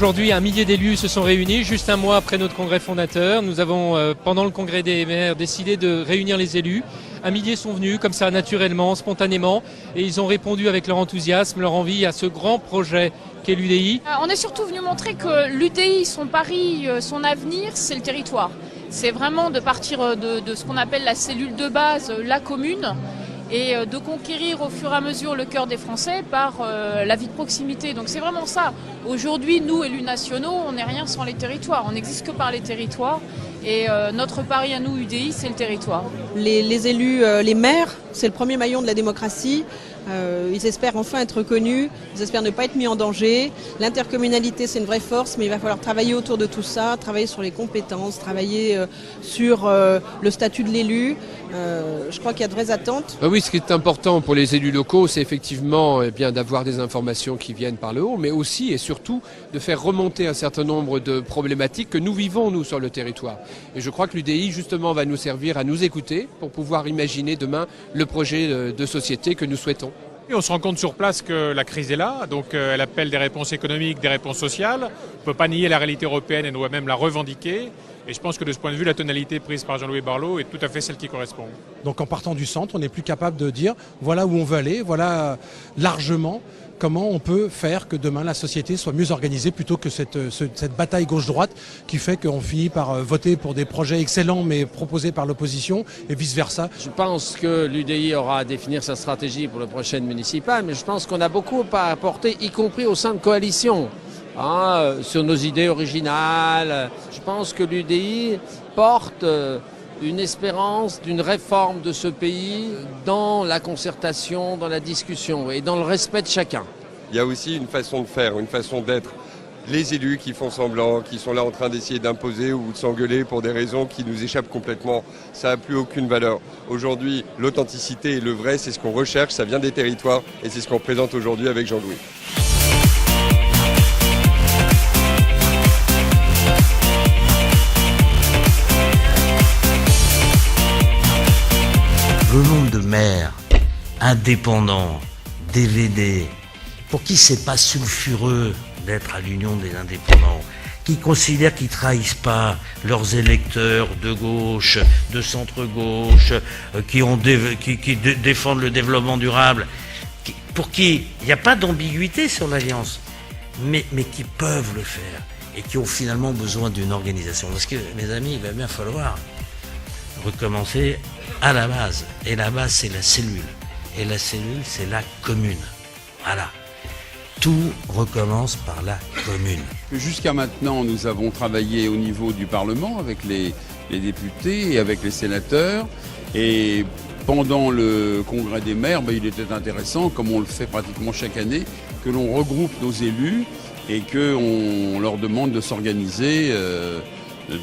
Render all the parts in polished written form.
Aujourd'hui, un millier d'élus se sont réunis juste un mois après notre congrès fondateur. Nous avons, pendant le congrès des maires, décidé de réunir les élus. Un millier sont venus comme ça, naturellement, spontanément, et ils ont répondu avec leur enthousiasme, leur envie à ce grand projet qu'est l'UDI. On est surtout venu montrer que l'UDI, son pari, son avenir, c'est le territoire. C'est vraiment de partir de ce qu'on appelle la cellule de base, la commune, et de conquérir au fur et à mesure le cœur des Français par la vie de proximité. Donc c'est vraiment ça. Aujourd'hui, nous, élus nationaux, on n'est rien sans les territoires. On n'existe que par les territoires. Et notre pari à nous, UDI, c'est le territoire. Les élus, les maires, c'est le premier maillon de la démocratie. Ils espèrent enfin être reconnus, ils espèrent ne pas être mis en danger. L'intercommunalité, c'est une vraie force, mais il va falloir travailler autour de tout ça, travailler sur les compétences, travailler sur le statut de l'élu. Je crois qu'il y a de vraies attentes. Oui, ce qui est important pour les élus locaux, c'est effectivement bien d'avoir des informations qui viennent par le haut, mais aussi et surtout de faire remonter un certain nombre de problématiques que nous vivons, nous, sur le territoire. Et je crois que l'UDI, justement, va nous servir à nous écouter pour pouvoir imaginer demain le projet de société que nous souhaitons. Et on se rend compte sur place que la crise est là, donc elle appelle des réponses économiques, des réponses sociales. On ne peut pas nier la réalité européenne et on doit même la revendiquer. Et je pense que de ce point de vue, la tonalité prise par Jean-Louis Barlot est tout à fait celle qui correspond. Donc en partant du centre, on n'est plus capable de dire voilà où on veut aller, voilà largement comment on peut faire que demain la société soit mieux organisée plutôt que cette bataille gauche-droite qui fait qu'on finit par voter pour des projets excellents mais proposés par l'opposition et vice-versa. Je pense que l'UDI aura à définir sa stratégie pour le prochain municipal, mais je pense qu'on a beaucoup à apporter, y compris au sein de coalition, sur nos idées originales. Je pense que l'UDI porte une espérance d'une réforme de ce pays dans la concertation, dans la discussion et dans le respect de chacun. Il y a aussi une façon de faire, une façon d'être. Les élus qui font semblant, qui sont là en train d'essayer d'imposer ou de s'engueuler pour des raisons qui nous échappent complètement, ça n'a plus aucune valeur. Aujourd'hui, l'authenticité et le vrai, c'est ce qu'on recherche, ça vient des territoires et c'est ce qu'on présente aujourd'hui avec Jean-Louis. Le nombre de maires indépendants, DVD, pour qui c'est pas sulfureux d'être à l'Union des indépendants, qui considèrent qu'ils trahissent pas leurs électeurs de gauche, de centre-gauche, qui défendent le développement durable, pour qui il n'y a pas d'ambiguïté sur l'alliance, mais qui peuvent le faire et qui ont finalement besoin d'une organisation. Parce que, mes amis, il va bien falloir recommencer à la base. Et la base, c'est la cellule. Et la cellule, c'est la commune. Voilà. Tout recommence par la commune. Jusqu'à maintenant, nous avons travaillé au niveau du Parlement avec les députés et avec les sénateurs. Et pendant le congrès des maires, il était intéressant, comme on le fait pratiquement chaque année, que l'on regroupe nos élus et qu'on leur demande de s'organiser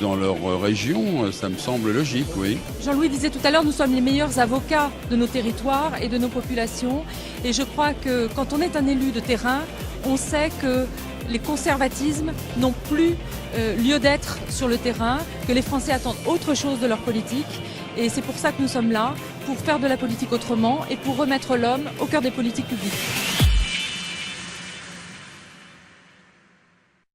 dans leur région. Ça me semble logique, oui. Jean-Louis disait tout à l'heure, nous sommes les meilleurs avocats de nos territoires et de nos populations. Et je crois que quand on est un élu de terrain, on sait que les conservatismes n'ont plus lieu d'être sur le terrain, que les Français attendent autre chose de leur politique. Et c'est pour ça que nous sommes là, pour faire de la politique autrement et pour remettre l'homme au cœur des politiques publiques.